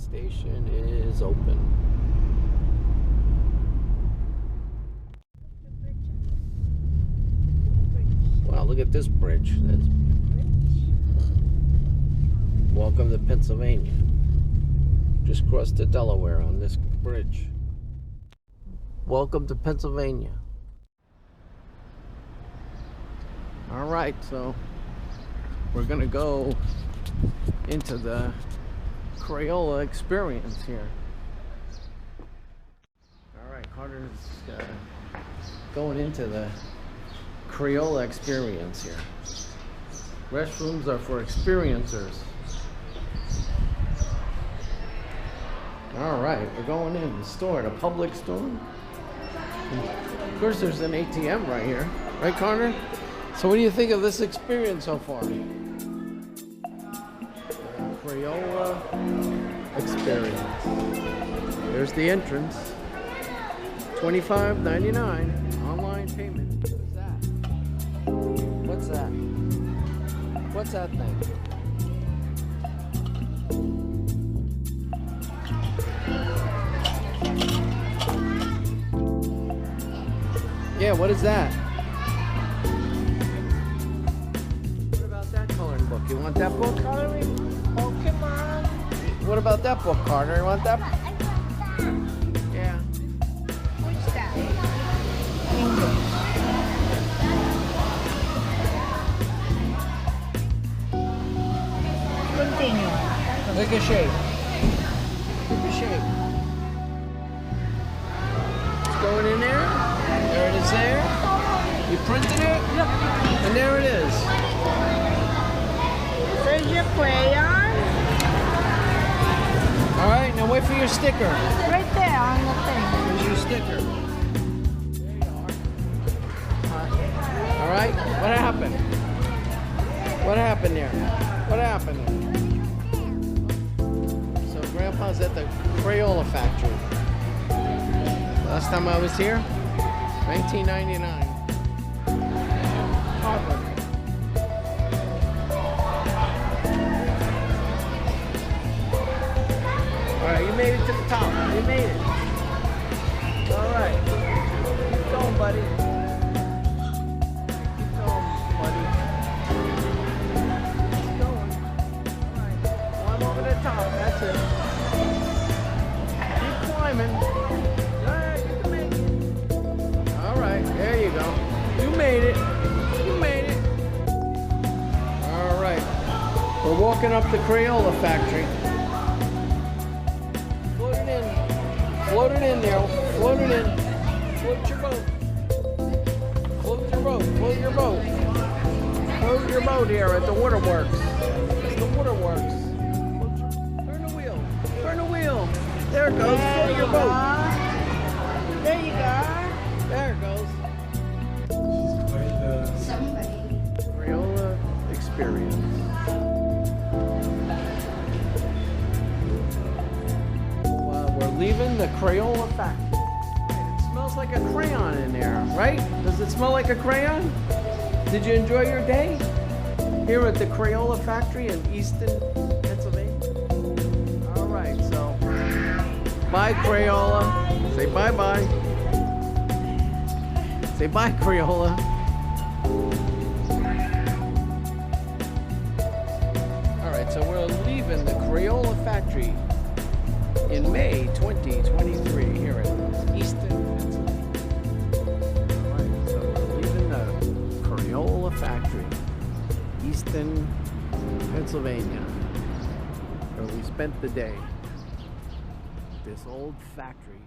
station is open. Wow, look at this bridge. Welcome to Pennsylvania. Just crossed to Delaware on this bridge. Welcome to Pennsylvania. All right, so we're gonna go into the Crayola Experience here. All right, Carter's going into the Crayola Experience here. Restrooms are for experiencers. All right, we're going in the store, the public store. Of course, there's an ATM right here, right, Carter? So, what do you think of this experience so far? Crayola Experience. There's the entrance. $25.99 online payment. What's that? What's that thing? Yeah, what is that? What about that coloring book? You want that book? Coloring Pokemon. What about that book, Carter? You want that? I want that. Yeah. What's that? Continue. Make a shape. Make a shape. It's going in there. There it is there. You printed it? Look. And there it is. There's your crayon. All right, now wait for your sticker. Right there on the thing. Here's your sticker. There you are. All right, what happened? What happened there? What happened there? So Grandpa's at the Crayola factory. Last time I was here, 1999. Harvard. All right, you made it to the top. You made it. All right. Keep going, buddy. Keep going, buddy. Keep going. All right. Climb over the top. That's it. Keep climbing. All right, you can make it. All right, there you go. You made it. You made it. All right. We're walking up the Crayola factory. Float it in there. Float it in. Float your boat. Float your boat. Float your boat. Float your boat here at the waterworks. It's the waterworks. Turn the wheel. Turn the wheel. There it goes. Float your boat. There you go. There it goes. Somebody. Crayola Experience. We're leaving the Crayola factory. It smells like a crayon in there, right? Does it smell like a crayon? Did you enjoy your day here at the Crayola factory in Easton, Pennsylvania? All right, so bye, Crayola. Say bye-bye. Say bye, Crayola. All right, so we're leaving the Crayola factory in May 2023 here in Easton, Pennsylvania. All right, so we're leaving the Crayola factory, Easton, Pennsylvania, where we spent the day. This old factory